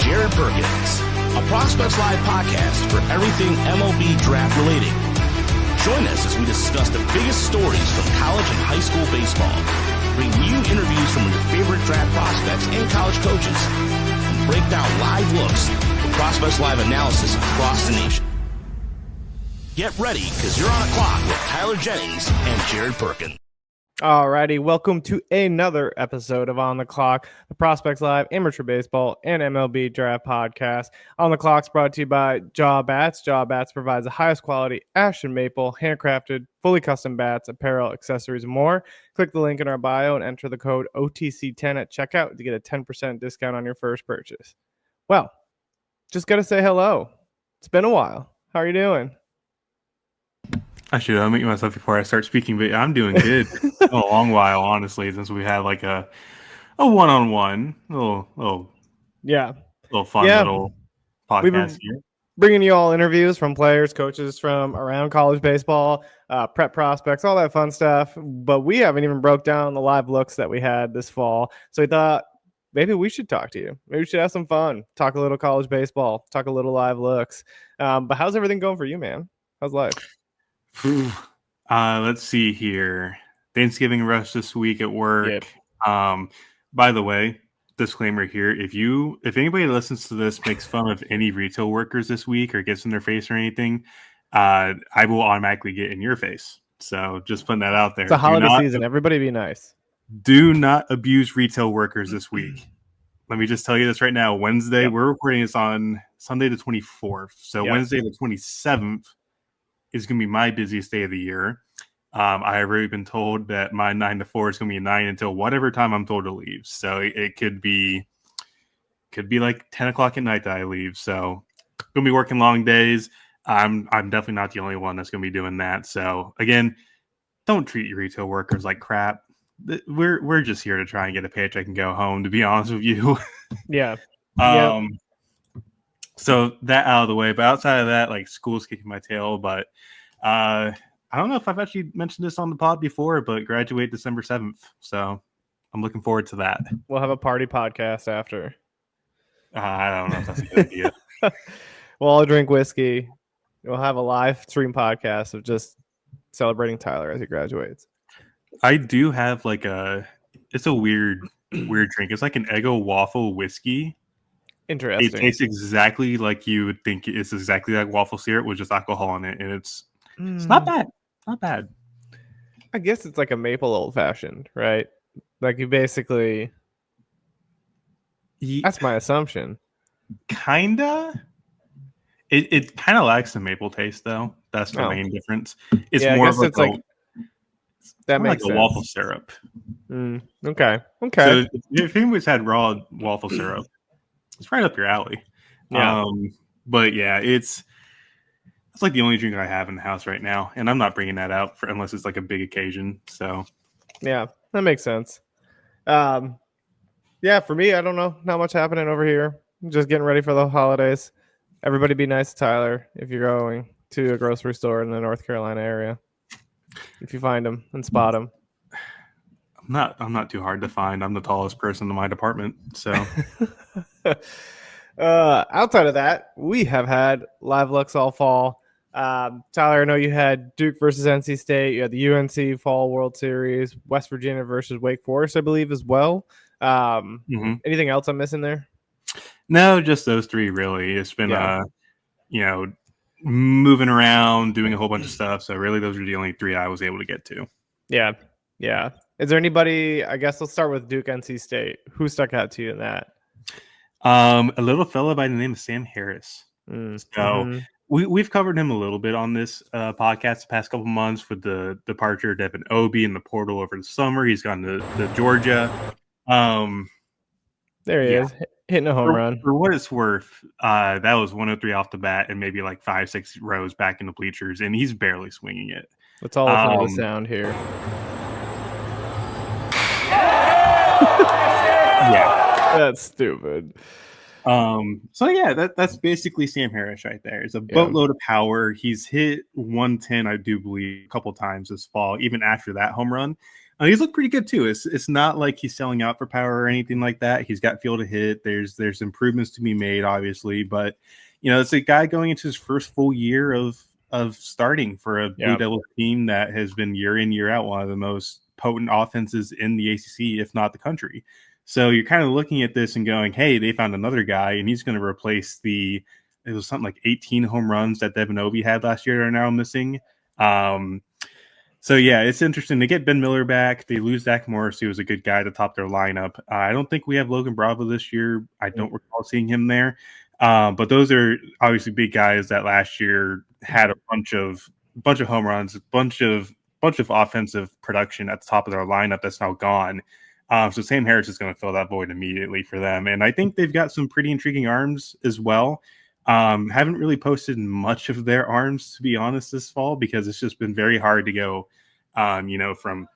Jared Perkins, a Prospects Live podcast for everything MLB Draft related. Join us as we discuss the biggest stories from college and high school baseball, bring you interviews from your favorite draft prospects and college coaches, and break down live looks for Prospects Live analysis across the nation. Get ready, because you're on a clock with Tyler Jennings and Jared Perkins. Alrighty, welcome to another episode of On the Clock, the Prospects Live Amateur Baseball and MLB Draft podcast. On the Clock's brought to you by Jaw Bats. Jaw Bats provides the highest quality ash and maple, handcrafted, fully custom bats, apparel, accessories, and more. Click the link in our bio and enter the code OTC10 at checkout to get a 10% discount on your first purchase. Well, just got to say hello. It's been a while. How are you doing? I should unmute myself before I start speaking, but I'm doing good. It's been a long while, honestly, since we had like a one-on-one little fun little podcast here. Bringing you all interviews from players, coaches from around college baseball, prep prospects, all that fun stuff. But we haven't even broke down the live looks that we had this fall. So we thought maybe we should talk to you. Maybe we should have some fun, talk a little college baseball, talk a little live looks. But how's everything going for you, man? How's life? Let's see here. Thanksgiving rush this week at work. Yep. By the way, disclaimer here: if anybody listens to this makes fun of any retail workers this week or gets in their face or anything, I will automatically get in your face. So just putting that out there. It's a holiday season. Everybody be nice. Do not abuse retail workers this week. Let me just tell you this right now. Wednesday, We're recording this on Sunday the 24th. So Wednesday the 27th is going to be my busiest day of the year. I have already been told that my 9 to 4 is going to be a 9 until whatever time I'm told to leave. So it could be like 10 o'clock at night that I leave. So going to be working long days. I'm definitely not the only one that's going to be doing that. So again, don't treat your retail workers like crap. We're just here to try and get a paycheck and go home, to be honest with you. Yeah. So that out of the way, but outside of that, like, school's kicking my tail. But I don't know if I've actually mentioned this on the pod before, but graduate December 7th. So I'm looking forward to that. We'll have a party podcast after. I don't know if that's a good idea. We'll all drink whiskey. We'll have a live stream podcast of just celebrating Tyler as he graduates. I do have it's a weird drink. It's like an Eggo waffle whiskey. Interesting. It tastes exactly like you would think. It's exactly like waffle syrup with just alcohol in it, and it's not bad. Not bad. I guess it's like a maple old fashioned, right? Like you basically. That's my assumption. Kinda. It kind of lacks the maple taste, though. That's the main difference. It's more of it's like that makes like a waffle syrup. Okay. So if anybody's had raw waffle syrup, it's right up your alley. Yeah. But yeah, it's like the only drink I have in the house right now, and I'm not bringing that out unless it's like a big occasion. So yeah, that makes sense. Yeah, for me, I don't know, not much happening over here. Just getting ready for the holidays. Everybody be nice to Tyler if you're going to a grocery store in the North Carolina area. If you find him and spot him. I'm not too hard to find. I'm the tallest person in my department. So outside of that, we have had live looks all fall. Tyler, I know you had Duke versus NC State. You had the UNC Fall World Series, West Virginia versus Wake Forest, I believe, as well. Anything else I'm missing there? No, just those three, really. It's been, moving around, doing a whole bunch of stuff. So really, those are the only three I was able to get to. Yeah. Is there anybody, I guess let's start with Duke NC State. Who stuck out to you in that? A little fella by the name of Sam Harris. We've covered him a little bit on this podcast the past couple months with the departure of Devin Obie in the portal over the summer. He's gone to Georgia. There he is, hitting a home run. For what it's worth, that was 103 off the bat and maybe like 5-6 rows back in the bleachers, and he's barely swinging it. Let's all listen to the sound here. Yeah, that's stupid. So yeah, that's basically Sam Harris right there. It's a boatload of power. He's hit 110, I do believe, a couple times this fall, even after that home run. He's looked pretty good too. It's not like he's selling out for power or anything like that. He's got feel to hit. There's improvements to be made, obviously, but it's a guy going into his first full year of starting for a Blue Devils team that has been year in, year out one of the most potent offenses in the ACC, if not the country. So you're kind of looking at this and going, hey, they found another guy, and he's going to replace it was something like 18 home runs that Devin Obi had last year that are now missing. So, yeah, it's interesting. They get Ben Miller back. They lose Zach Morris, who was a good guy to top their lineup. I don't think we have Logan Bravo this year. I don't recall seeing him there. But those are obviously big guys that last year had a bunch of home runs, bunch of offensive production at the top of their lineup that's now gone. So Sam Harris is going to fill that void immediately for them. And I think they've got some pretty intriguing arms as well. Haven't really posted much of their arms, to be honest, this fall, because it's just been very hard to go, from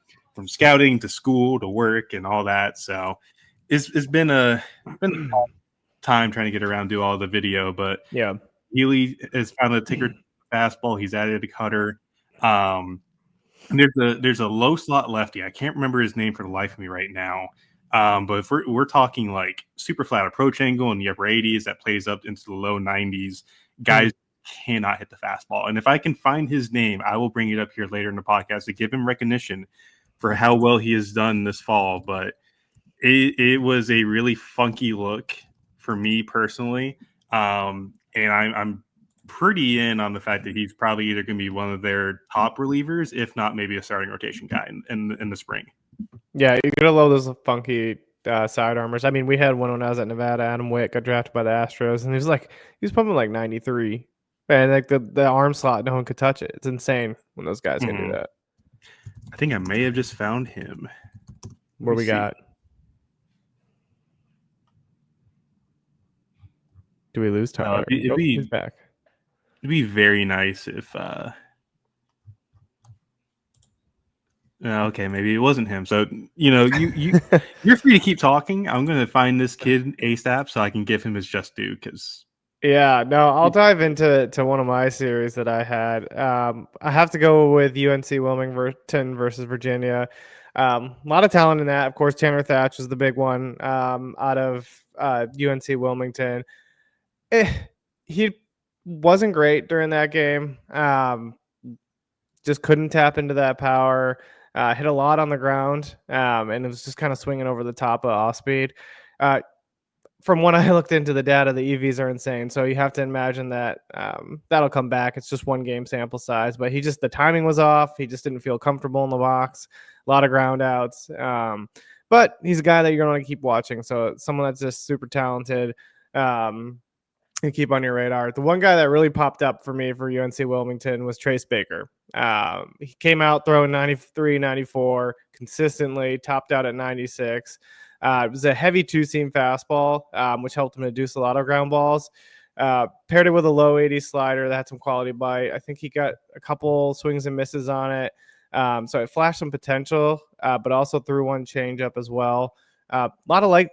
scouting to school to work and all that. So it's been a time trying to get around, do all the video, but yeah, Healy has found a ticker fastball. He's added a cutter. There's a low slot lefty. I can't remember his name for the life of me right now. But if we're talking like super flat approach angle in the upper 80s that plays up into the low 90s, guys cannot hit the fastball. And if I can find his name, I will bring it up here later in the podcast to give him recognition for how well he has done this fall. But it was a really funky look for me personally. And I'm pretty in on the fact that he's probably either going to be one of their top relievers, if not maybe a starting rotation guy in the spring. Yeah, you're gonna love those funky sidearmers. I mean, we had one when I was at Nevada. Adam Witt got drafted by the Astros, and he was pumping like 93, and like the arm slot, no one could touch it. It's insane when those guys can do that. I think I may have just found him. Where we got? Do we lose Tyler? He's back. It'd be very nice if. Okay, maybe it wasn't him. So you're free to keep talking. I'm going to find this kid ASAP so I can give him his just due. I'll dive into one of my series that I had. I have to go with UNC Wilmington versus Virginia. A lot of talent in that. Of course, Tanner Thatch was the big one out of UNC Wilmington. He wasn't great during that game. Just couldn't tap into that power. Hit a lot on the ground, and it was just kind of swinging over the top of off speed. From when I looked into the data, the EVs are insane. So you have to imagine that that'll come back. It's just one game sample size, but the timing was off. He just didn't feel comfortable in the box. A lot of ground outs. But he's a guy that you're going to keep watching. So someone that's just super talented. And keep on your radar. The one guy that really popped up for me for UNC Wilmington was Trace Baker. He came out throwing 93, 94 consistently, topped out at 96. It was a heavy two-seam fastball, which helped him deduce a lot of ground balls. Paired it with a low 80 slider that had some quality bite. I think he got a couple swings and misses on it. So it flashed some potential, but also threw one changeup as well. A lot of like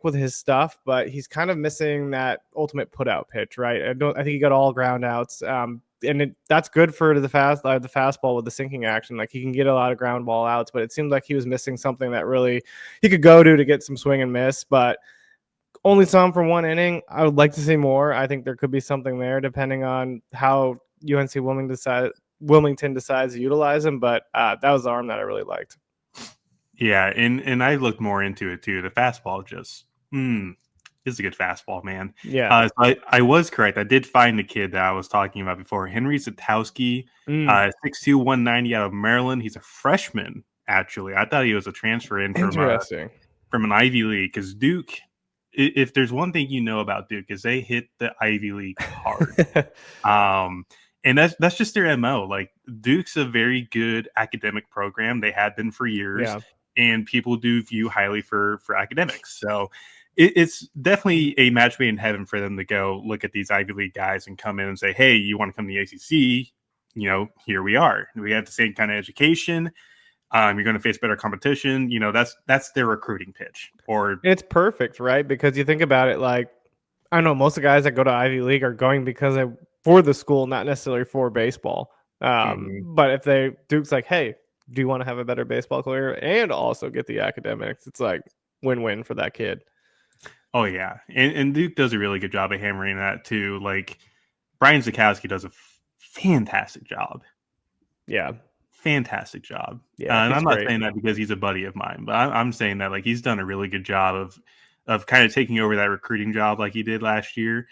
with his stuff, but he's kind of missing that ultimate put out pitch, right? I think he got all ground outs. And that's good for the fastball with the sinking action. Like he can get a lot of ground ball outs, but it seemed like he was missing something that really he could go to get some swing and miss, but only saw him for one inning. I would like to see more. I think there could be something there depending on how UNC Wilmington decides to utilize him, but that was the arm that I really liked. Yeah, and I looked more into it too. The fastball just is a good fastball, man. Yeah. So I was correct. I did find the kid that I was talking about before, Henry Zatowski, 6'2", 190 out of Maryland. He's a freshman, actually. I thought he was a transfer in from an Ivy League, because Duke, if there's one thing you know about Duke, is they hit the Ivy League hard. And that's just their MO. Like Duke's a very good academic program. They had been for years, and people do view highly for academics. So it's definitely a match made in heaven for them to go look at these Ivy League guys and come in and say, hey, you want to come to the ACC? Here we are. We have the same kind of education. You're going to face better competition. That's their recruiting pitch. Or it's perfect, right? Because you think about it, like, I don't know, most of the guys that go to Ivy League are going because for the school, not necessarily for baseball. But if Duke's like, hey, do you want to have a better baseball career and also get the academics? It's like win-win for that kid. Oh yeah, and Duke does a really good job of hammering that too. Like Brian Zakowski does a fantastic job. Yeah, fantastic job. Yeah, And he's I'm not great. saying that because he's a buddy of mine, but I'm saying that like he's done a really good job of kind of taking over that recruiting job like he did last year.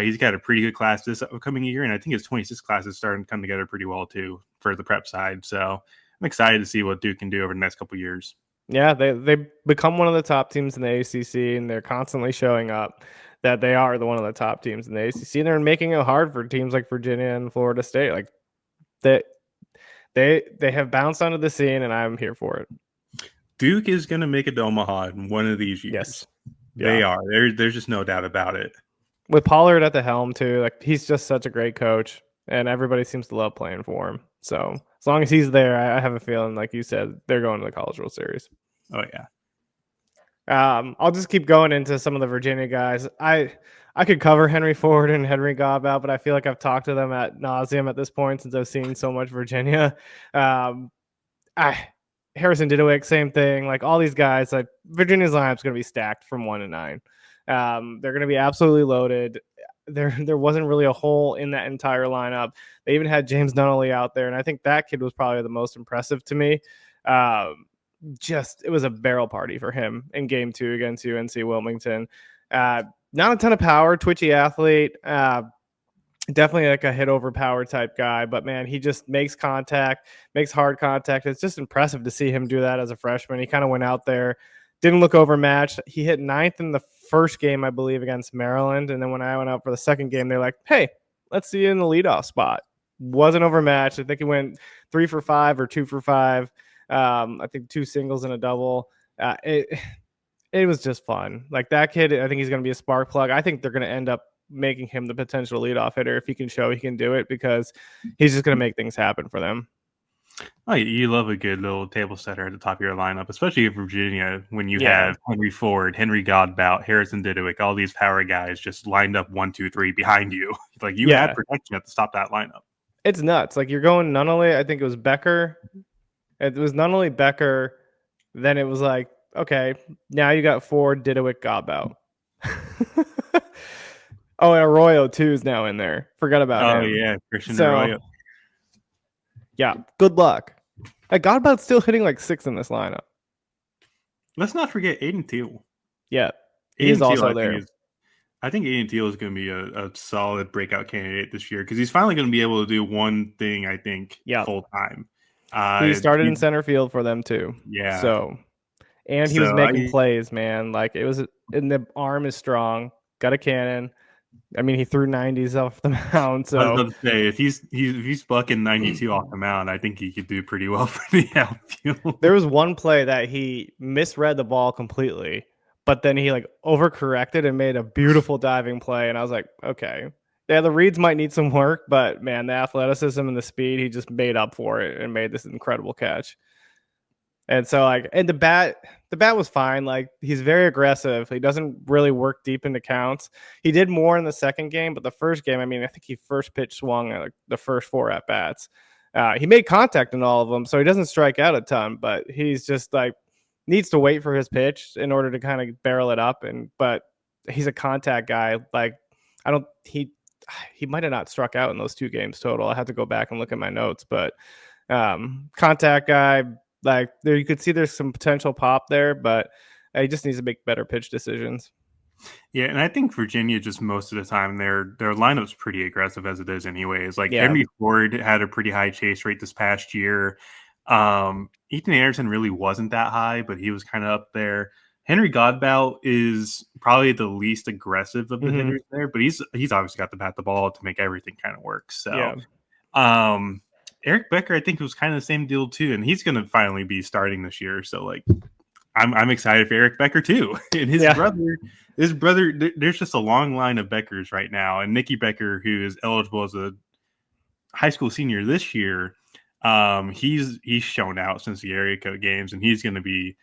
He's got a pretty good class this upcoming year, and I think his 26 class is starting to come together pretty well too for the prep side. So I'm excited to see what Duke can do over the next couple of years. Yeah, they become one of the top teams in the ACC, and they're constantly showing up that they are one of the top teams in the ACC, and they're making it hard for teams like Virginia and Florida State. Like they have bounced onto the scene, and I'm here for it. Duke is going to make it to Omaha in one of these years. Yes, they are. There's just no doubt about it. With Pollard at the helm too, like he's just such a great coach, and everybody seems to love playing for him. So as long as he's there, I have a feeling, like you said, they're going to the College World Series. Oh yeah. I'll just keep going into some of the Virginia guys. I could cover Henry Ford and Henry Godbout, but I feel like I've talked to them ad nauseum at this point since I've seen so much Virginia. Harrison Didewick, same thing. Like all these guys, like Virginia's lineup's going to be stacked from 1 to 9. They're going to be absolutely loaded. There wasn't really a hole in that entire lineup. They even had James Nunnally out there, and I think that kid was probably the most impressive to me. It was a barrel party for him in game 2 against UNC Wilmington. Not a ton of power, twitchy athlete, definitely like a hit over power type guy, but man, he just makes hard contact. It's just impressive to see him do that as a freshman. He kind of went out there, didn't look overmatched. He hit 9th in the first game, I believe, against Maryland, and then when I went out for the second game, they're like, hey, let's see you in the leadoff spot. Wasn't overmatched. I think he went 3 for 5 or 2 for 5. I think 2 singles and a double. It was just fun. Like that kid, I think he's going to be a spark plug. I think they're going to end up making him the potential leadoff hitter if he can show he can do it, because he's just going to make things happen for them. Oh, you love a good little table setter at the top of your lineup, especially in Virginia when you have Henry Ford, Henry Godbout, Harrison Didewick, all these power guys just lined up 1, 2, 3 behind you. Like you had protection at the top of that lineup. It's nuts. Like you're going Nunnally. I think it was Becker. It was Nunnally, Becker. Then it was like, okay, now you got Ford, Didewick, Godbout. Oh, and Arroyo too is now in there. Forgot about him. Oh yeah, Christian Arroyo. Yeah, good luck. Like Godbout's still hitting like 6 in this lineup. Let's not forget Aiden Teal. Yeah, he's also there. I think Aiden Teal is going to be a solid breakout candidate this year because he's finally going to be able to do one thing, I think, full time. He started in center field for them too. Yeah. And he was making plays, man. Like it was, and the arm is strong. Got a cannon. I mean, he threw 90s off the mound. So I was about to say, if he's bucking 92 off the mound, I think he could do pretty well for the outfield. There was one play that he misread the ball completely, but then he like overcorrected and made a beautiful diving play. And I was like, okay, yeah, the reads might need some work, but man, the athleticism and the speed, he just made up for it and made this incredible catch. And so the bat was fine. Like he's very aggressive. He doesn't really work deep into counts. He did more in the second game, but the first game, I mean, I think he first pitch swung at the first 4 at bats. He made contact in all of them, so he doesn't strike out a ton, but he's just like needs to wait for his pitch in order to kind of barrel it up. But he's a contact guy. Like he might have not struck out in those 2 games total. I have to go back and look at my notes, but contact guy. Like there, you could see there's some potential pop there, but he just needs to make better pitch decisions. Yeah, and I think Virginia just most of the time their lineup's pretty aggressive as it is, anyways. Like Henry Ford had a pretty high chase rate this past year. Ethan Anderson really wasn't that high, but he was kind of up there. Henry Godbout is probably the least aggressive of the hitters there, but he's obviously got the ball to make everything kind of work. So, Eric Becker, I think, was kind of the same deal too, and he's going to finally be starting this year. So, like, I'm excited for Eric Becker too, and his brother. There's just a long line of Beckers right now, and Nicky Becker, who is eligible as a high school senior this year, he's shown out since the area code games, and he's going to be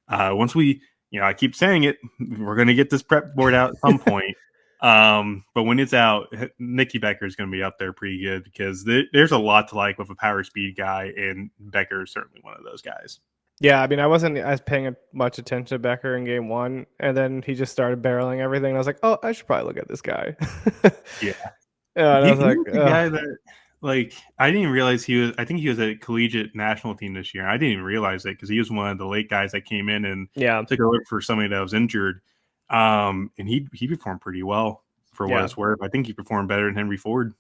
once we, I keep saying it, we're going to get this prep board out at some point. But when it's out, Nicky Becker is going to be up there pretty good because there's a lot to like with a power speed guy, and Becker is certainly one of those guys. Yeah, I mean, I wasn't as paying much attention to Becker in game one, and then he just started barreling everything. And I was like, oh, I should probably look at this guy. Yeah. Yeah, and I was He like, was the guy that, like, I didn't realize he was. I think he was a collegiate national team this year. I didn't even realize it because he was one of the late guys that came in and took over for somebody that was injured. And he performed pretty well for what it's worth. I think he performed better than Henry Ford.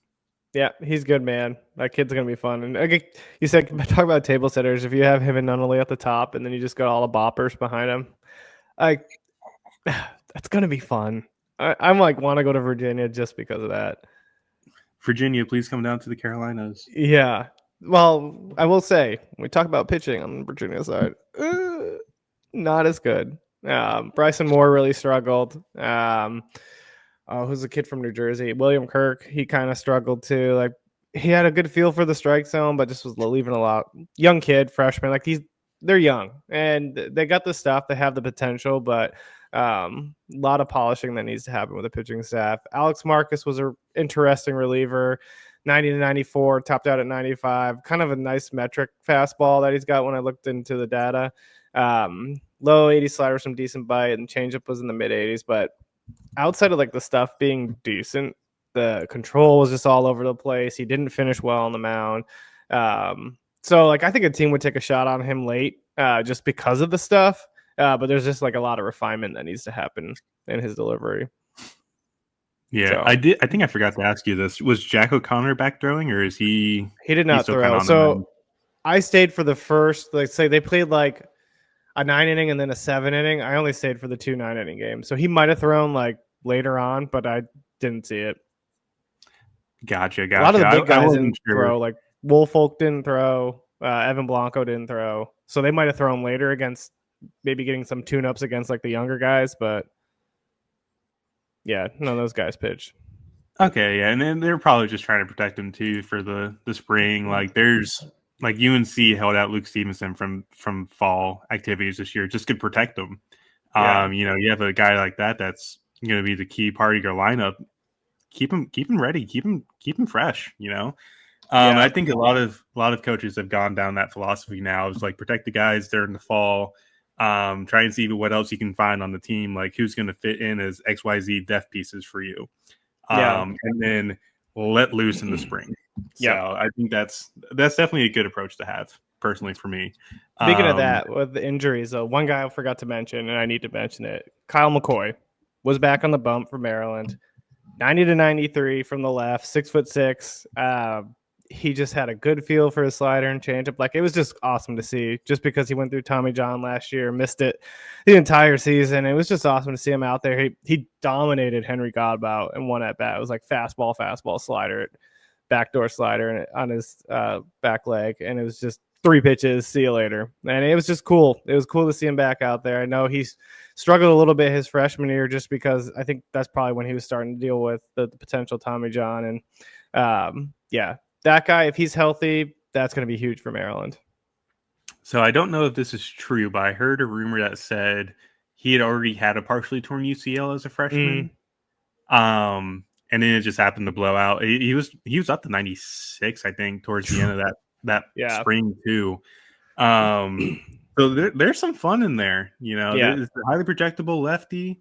Yeah, he's good, man. That kid's gonna be fun. And you said talk about table setters. If you have him and Nunnally at the top, and then you just got all the boppers behind him, like that's gonna be fun. I'm like want to go to Virginia just because of that. Virginia, please come down to the Carolinas. Yeah. Well, I will say we talk about pitching on the Virginia side, not as good. Bryson Moore really struggled. Who's a kid from New Jersey? William Kirk. He kind of struggled too. Like he had a good feel for the strike zone, but just was leaving a lot. Young kid, freshman. Like they're young and they got the stuff. They have the potential, but a lot of polishing that needs to happen with the pitching staff. Alex Marcus was an interesting reliever. 90 to 94, topped out at 95. Kind of a nice metric fastball that he's got when I looked into the data. Low 80 slider, some decent bite, and changeup was in the mid 80s, but outside of like the stuff being decent, the control was just all over the place. He didn't finish well on the mound. So like I think a team would take a shot on him late just because of the stuff. But there's just like a lot of refinement that needs to happen in his delivery. Yeah, so. I think I forgot to ask you this. Was Jack O'Connor back throwing, or is he? He did not throw. So I stayed for the first. Like say they played like a 9-inning and then a 7-inning. I only stayed for the 2 9-inning games. So he might have thrown like later on, but I didn't see it. Gotcha. A lot of the big guys didn't throw. Like Woolfolk didn't throw. Evan Blanco didn't throw. So they might have thrown later against maybe getting some tune-ups against like the younger guys, but yeah, none of those guys pitched. Okay, yeah, and then they're probably just trying to protect him too for the spring. Like there's like UNC held out Luke Stevenson from fall activities this year, just could protect him. Yeah. You have a guy like that that's going to be the key part of your lineup. Keep him ready, keep him fresh. I think a lot of coaches have gone down that philosophy now. It's like protect the guys during the fall. Try and see what else you can find on the team, like who's going to fit in as XYZ depth pieces for you. And then let loose in the spring. So I think that's definitely a good approach to have, personally, for me. Speaking of that, with the injuries, one guy I forgot to mention, and I need to mention it, Kyle McCoy was back on the bump for Maryland. 90 to 93 from the left, 6'6". He just had a good feel for his slider and changeup. Like it was just awesome to see, just because he went through Tommy John last year, missed it the entire season. It was just awesome to see him out there. He dominated Henry Godbout in one at bat. It was like fastball, slider, backdoor slider on his back leg, and it was just 3 pitches. See you later. And it was just cool. It was cool to see him back out there. I know he's struggled a little bit his freshman year, just because I think that's probably when he was starting to deal with the potential Tommy John. And that guy, if he's healthy, that's going to be huge for Maryland. So I don't know if this is true, but I heard a rumor that said he had already had a partially torn UCL as a freshman. And then it just happened to blow out. He was up to 96, I think, towards the end of that spring too. So there's some fun in there. There's a highly projectable lefty,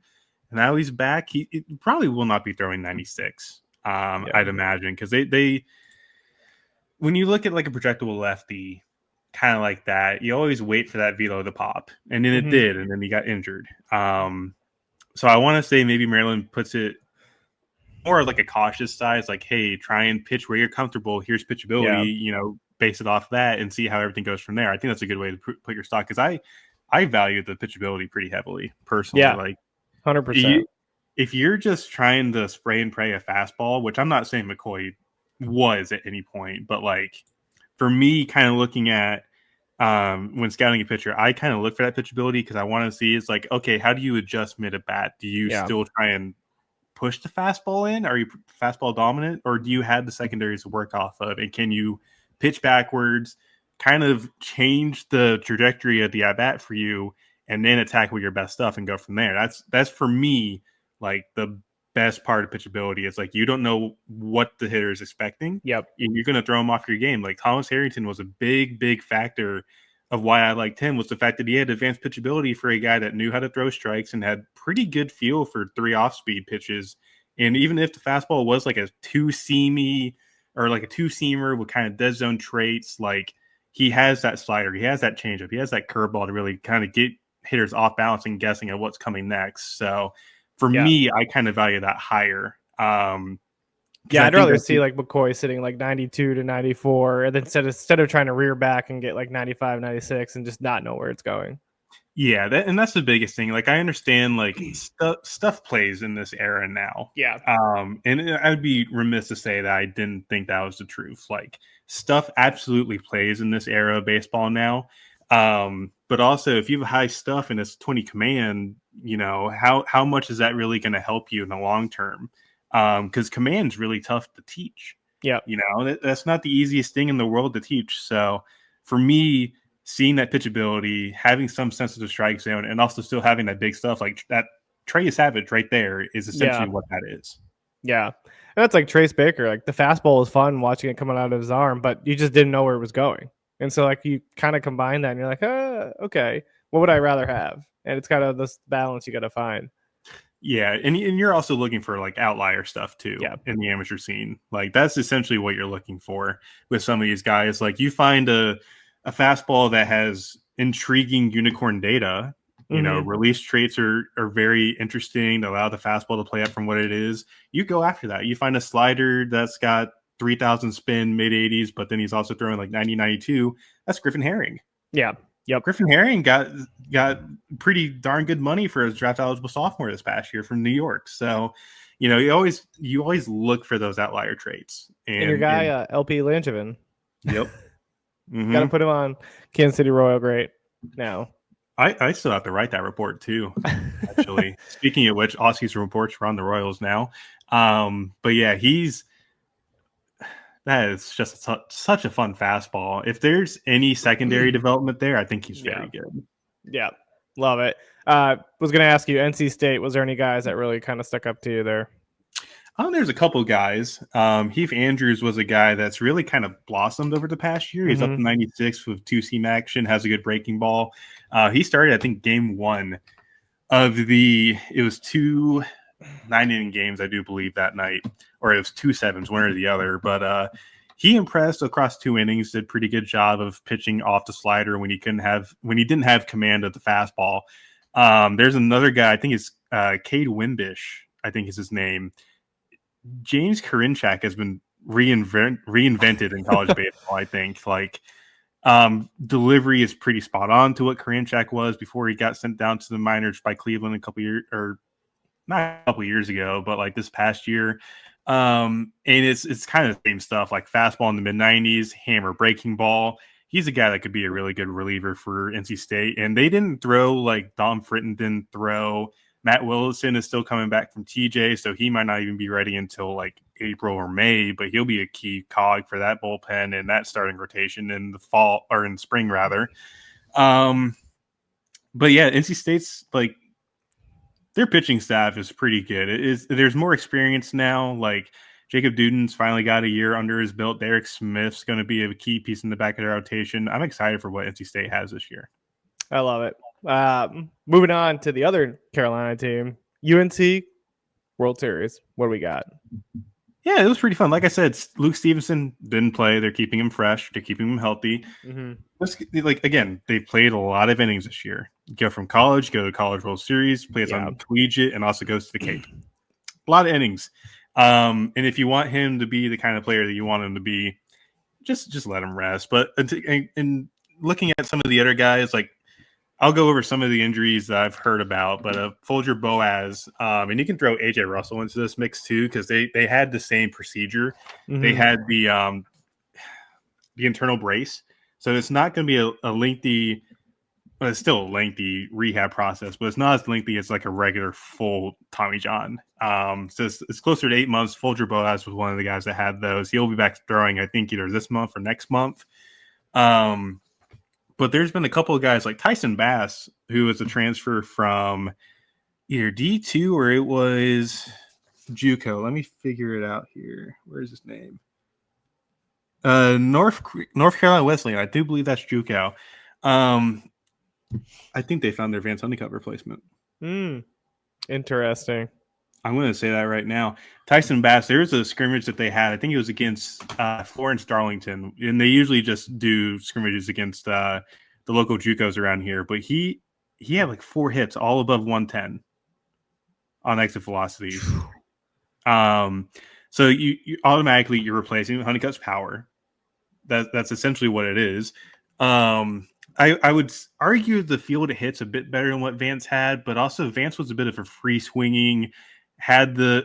and now he's back. He probably will not be throwing 96. I'd imagine, because they when you look at like a projectable lefty, kind of like that, you always wait for that velo to pop, and then it did, and then he got injured. So I want to say maybe Maryland puts it more like a cautious side. It's like, hey, try and pitch where you're comfortable. Here's pitchability. Base it off that and see how everything goes from there. I think that's a good way to put your stock, because I value the pitchability pretty heavily personally. Yeah, like 100%. If you're just trying to spray and pray a fastball, which I'm not saying McCoy was at any point, but like for me, kind of looking at when scouting a pitcher, I kind of look for that pitchability, because I want to see, it's like, okay, how do you adjust mid at bat? Do you still try and push the fastball in? Are you fastball dominant, or do you have the secondaries to work off of? And can you pitch backwards, kind of change the trajectory of the at bat for you, and then attack with your best stuff and go from there? That's for me like the best part of pitchability. It's like you don't know what the hitter is expecting. Yep. You're going to throw him off your game. Like Thomas Harrington was a big factor of why I liked him, was the fact that he had advanced pitchability for a guy that knew how to throw strikes and had pretty good feel for 3 off-speed pitches. And even if the fastball was like a two-seamy or like a two-seamer with kind of dead zone traits, like he has that slider, he has that changeup, he has that curveball to really kind of get hitters off balance and guessing at what's coming next. So for me, I kind of value that higher. I'd rather see like McCoy sitting like 92 to 94 and then instead of trying to rear back and get like 95, 96 and just not know where it's going. Yeah, and that's the biggest thing. Like I understand like stuff plays in this era now. Yeah. And I would be remiss to say that I didn't think that was the truth. Like stuff absolutely plays in this era of baseball now. But also if you have high stuff and it's 20 command, you know, how much is that really going to help you in the long term? Because command's really tough to teach. Yeah. You know, that's not the easiest thing in the world to teach. So for me, seeing that pitchability, having some sense of the strike zone, and also still having that big stuff like that Trey Savage right there is essentially what that is. Yeah. And that's like Trace Baker. Like the fastball was fun watching it coming out of his arm, but you just didn't know where it was going. And so like you kind of combine that and you're like, okay, what would I rather have? And it's kind of this balance you got to find. Yeah, and you're also looking for like outlier stuff too in the amateur scene. Like that's essentially what you're looking for with some of these guys. Like you find a fastball that has intriguing unicorn data. You know, release traits are very interesting to allow the fastball to play up from what it is. You go after that. You find a slider that's got 3,000 spin, mid 80s, but then he's also throwing like 90, 92. That's Griffin Herring. Yeah. Yep. Griffin Herring got pretty darn good money for his draft eligible sophomore this past year from New York. So, you know, you always look for those outlier traits. And your guy, LP Langevin. Yep. Got to put him on Kansas City Royal Great now. I still have to write that report too, actually. Speaking of which, Aussie's reports are on the Royals now. But yeah, that is just such a fun fastball. If there's any secondary development there, I think he's very good. Yeah, love it. Was going to ask you, NC State, was there any guys that really kind of stuck up to you there? There's a couple guys. Heath Andrews was a guy that's really kind of blossomed over the past year. He's up to 96 with 2-seam action, has a good breaking ball. He started, I think, game 1 of it was 2 9-inning games, I do believe, that night, or it was 2 7s, one or the other. But he impressed across 2 innings, did pretty good job of pitching off the slider when he didn't have command of the fastball. There's another guy, I think it's Cade Wimbish, I think is his name. James Karinchak has been reinvented in college baseball, I think. Like delivery is pretty spot on to what Karinchak was before he got sent down to the minors by Cleveland a couple years, or not a couple years ago, but like this past year. And it's kind of the same stuff, like fastball in the mid-90s, hammer breaking ball. He's a guy that could be a really good reliever for NC State. And they didn't throw, like Dom Fritton didn't throw. Matt Willison is still coming back from TJ, so he might not even be ready until like April or May, but he'll be a key cog for that bullpen and that starting rotation in the fall, or in spring rather. But yeah, NC State's like, their pitching staff is pretty good. There's more experience now. Like Jacob Duden's finally got a year under his belt. Derek Smith's going to be a key piece in the back of their rotation. I'm excited for what NC State has this year. I love it. Moving on to the other Carolina team, UNC World Series. What do we got? Yeah, it was pretty fun. Like I said, Luke Stevenson didn't play. They're keeping him fresh. They're keeping him healthy. Like again, they played a lot of innings this year. Go from college, go to College World Series, plays on collegiate, and also goes to the Cape. A lot of innings. And if you want him to be the kind of player that you want him to be, just let him rest. But and looking at some of the other guys, like I'll go over some of the injuries that I've heard about, but Folger Boaz, and you can throw AJ Russell into this mix too, because they had the same procedure. They had the internal brace, so it's not going to be a lengthy, well, it's still a lengthy rehab process, but it's not as lengthy as like a regular full Tommy John. So it's closer to 8 months. Folger Boaz was one of the guys that had those. He'll be back throwing, I think, either this month or next month. But there's been a couple of guys like Tyson Bass, who was a transfer from either D2 or it was JUCO. Let me figure it out here. Where's his name? North Carolina Wesleyan. I do believe that's JUCO. I think they found their Vance Honeycutt replacement. Interesting. I'm going to say that right now. Tyson Bass, there's a scrimmage that they had. I think it was against Florence Darlington, and they usually just do scrimmages against the local JUCOs around here. But he had like 4 hits, all above 110 on exit velocities. So you automatically you're replacing Honeycutt's power. That's essentially what it is. I would argue the field hits a bit better than what Vance had, but also Vance was a bit of a free swinging, had the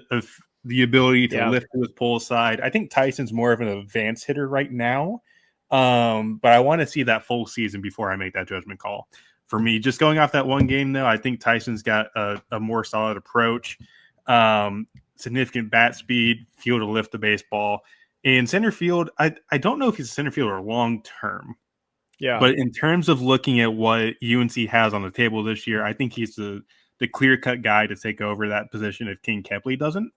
ability to lift with pull side. I think Tyson's more of an advanced hitter right now, but I want to see that full season before I make that judgment call. For me, just going off that one game, though, I think Tyson's got a more solid approach, significant bat speed, feel to lift the baseball. In center field, I don't know if he's a center fielder long term. Yeah. But in terms of looking at what UNC has on the table this year, I think he's the clear-cut guy to take over that position if King Kepley doesn't.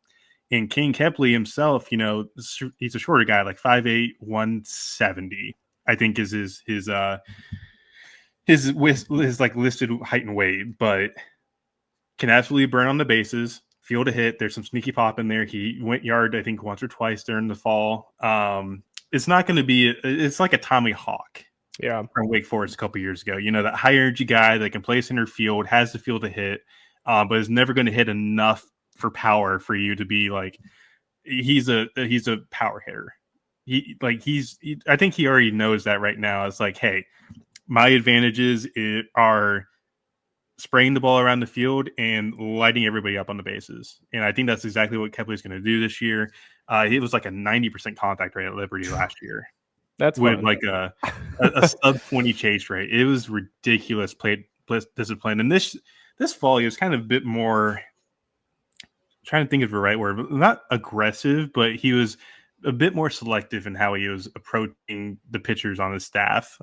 And King Kepley himself, he's a shorter guy, like 5'8", 170, I think is his like listed height and weight, but can absolutely burn on the bases, field a hit. There's some sneaky pop in there. He went yard, I think, once or twice during the fall. It's not going to be – it's like a Tommy Hawk. Yeah, from Wake Forest a couple years ago. That high energy guy that can play center field, has the field to hit, but is never going to hit enough for power for you to be like he's a power hitter. I think he already knows that right now. It's like, hey, my advantages are spraying the ball around the field and lighting everybody up on the bases. And I think that's exactly what Kepley's going to do this year. It was like a 90% contact rate at Liberty last year. That's with fun. like a sub 20 chase rate. It was ridiculous play discipline. And this fall, he was kind of a bit more, trying to think of the right word, not aggressive, but he was a bit more selective in how he was approaching the pitchers on his staff.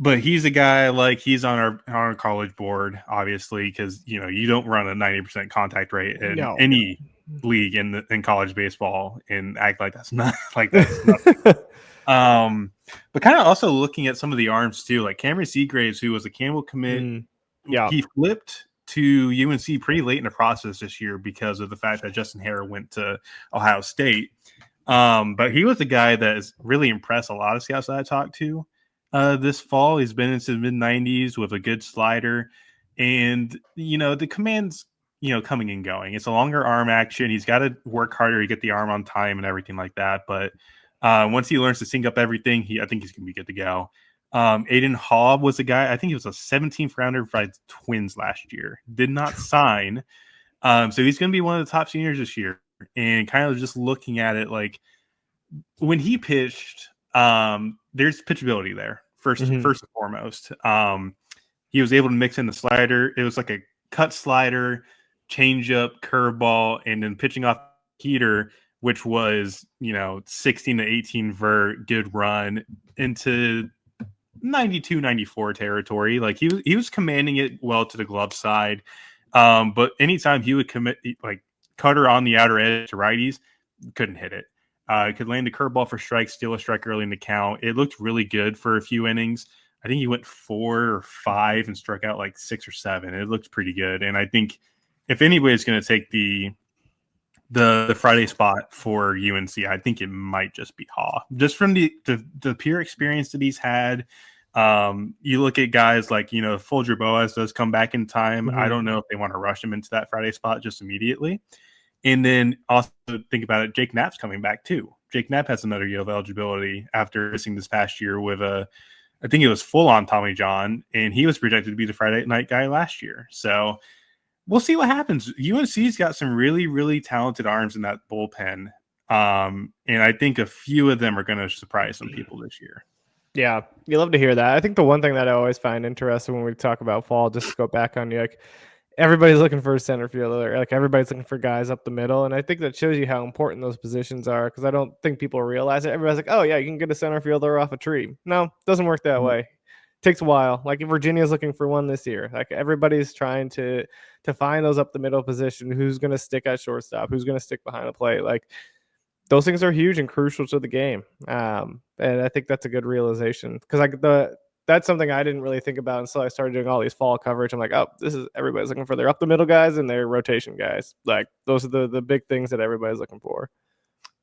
But he's a guy, like, he's on our college board, obviously, because you don't run a 90% contact rate in any league in college baseball and act like that's not like that's nothing. But kind of also looking at some of the arms too, like Cameron Seagraves, who was a Campbell commit, he flipped to UNC pretty late in the process this year because of the fact that Justin Hare went to Ohio State. But he was a guy that has really impressed a lot of scouts that I talked to this fall. He's been into the mid-90s with a good slider, and the command's coming and going. It's a longer arm action. He's got to work harder to get the arm on time and everything like that. But once he learns to sync up everything, I think he's going to be good to go. Aiden Haub was a guy, I think he was a 17th rounder by the Twins last year. Did not sign. So he's going to be one of the top seniors this year. And kind of just looking at it, like when he pitched, there's pitchability there first and foremost. He was able to mix in the slider. It was like a cut slider, changeup, curveball, and then pitching off heater, which was 16 to 18 vert, good run into 92, 94 territory. Like he was commanding it well to the glove side. But anytime he would commit like cutter on the outer edge to righties, couldn't hit it. Could land a curveball for strikes, steal a strike early in the count. It looked really good for a few innings. I think he went 4 or 5 and struck out like 6 or 7. It looked pretty good. And I think if anybody's going to take the Friday spot for UNC, I think it might just be Haw. Just from the pure experience that he's had. You look at guys like, Folger Boas does come back in time. I don't know if they want to rush him into that Friday spot just immediately. And then also think about it, Jake Knapp's coming back too. Jake Knapp has another year of eligibility after missing this past year with I think it was full on Tommy John, and he was projected to be the Friday night guy last year. So we'll see what happens. UNC's got some really, really talented arms in that bullpen. And I think a few of them are going to surprise some people this year. Yeah, you love to hear that. I think the one thing that I always find interesting when we talk about fall, just to go back on you, like everybody's looking for a center fielder, like everybody's looking for guys up the middle. And I think that shows you how important those positions are, because I don't think people realize it. Everybody's like, oh yeah, you can get a center fielder off a tree. No, it doesn't work that way. takes a while. Like Virginia's looking for one this year. Like everybody's trying to find those up the middle position. Who's going to stick at shortstop? Who's going to stick behind the plate? Like those things are huge and crucial to the game. And I think that's a good realization because that's something I didn't really think about until I started doing all these fall coverage. I'm like, oh, this is everybody's looking for their up the middle guys and their rotation guys. Like those are the big things that everybody's looking for.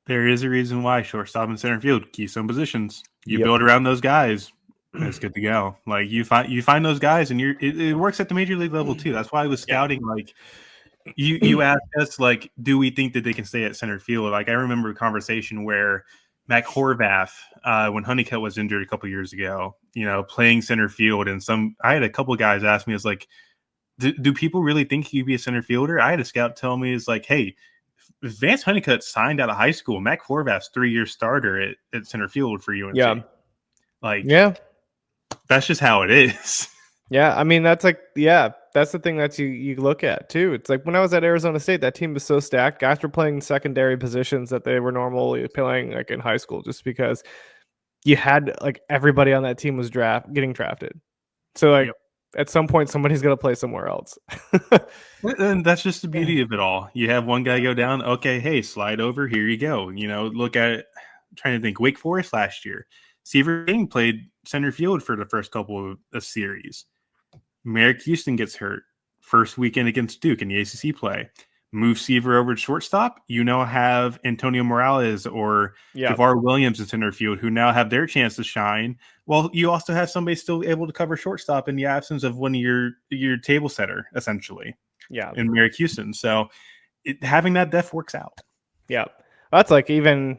There is a reason why shortstop and center field, keystone positions. You build around those guys, and it's good to go. Like you find those guys, and it works at the major league level too. That's why I was scouting. Like you asked us, like, do we think that they can stay at center field? Like I remember a conversation where Mac Horvath, when Honeycutt was injured a couple years ago, playing center field, and I had a couple of guys ask me, it's like, do people really think he'd be a center fielder? I had a scout tell me, it's like, hey, Vance Honeycutt signed out of high school. Mac Horvath's 3-year starter at center field for UNC. Yeah. That's just how it is. Yeah. I mean, that's the thing that you look at too. It's like when I was at Arizona State, that team was so stacked. Guys were playing secondary positions that they were normally playing like in high school, just because you had like everybody on that team was getting drafted. So like at some point, somebody's going to play somewhere else. And that's just the beauty of it all. You have one guy go down. Okay, hey, slide over. Here you go. Look at it. I'm trying to think. Wake Forest last year, Seaver King played center field for the first couple of series. Meyer of Houston gets hurt first weekend against Duke in the ACC play. Move Seaver over to shortstop. Have Antonio Morales or Javar Williams in center field, who now have their chance to shine. Well, you also have somebody still able to cover shortstop in the absence of one of your table setter, essentially. Yeah, in Meyer of Houston. So having that depth works out. Yeah, that's like even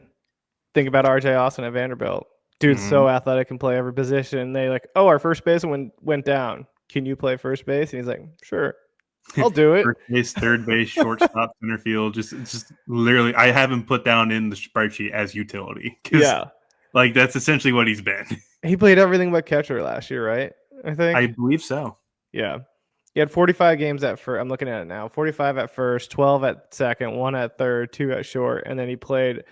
think about RJ Austin at Vanderbilt. Dude's so athletic, can play every position. They like, oh, our first baseman went down. Can you play first base? And he's like, sure. I'll do it. First base, third base, shortstop, center field. Just literally, I have him put down in the spreadsheet as utility. Like that's essentially what he's been. He played everything but catcher last year, right? I believe so. Yeah. He had 45 games at first. I'm looking at it now. 45 at first, 12 at second, 1 at third, 2 at short, and then he played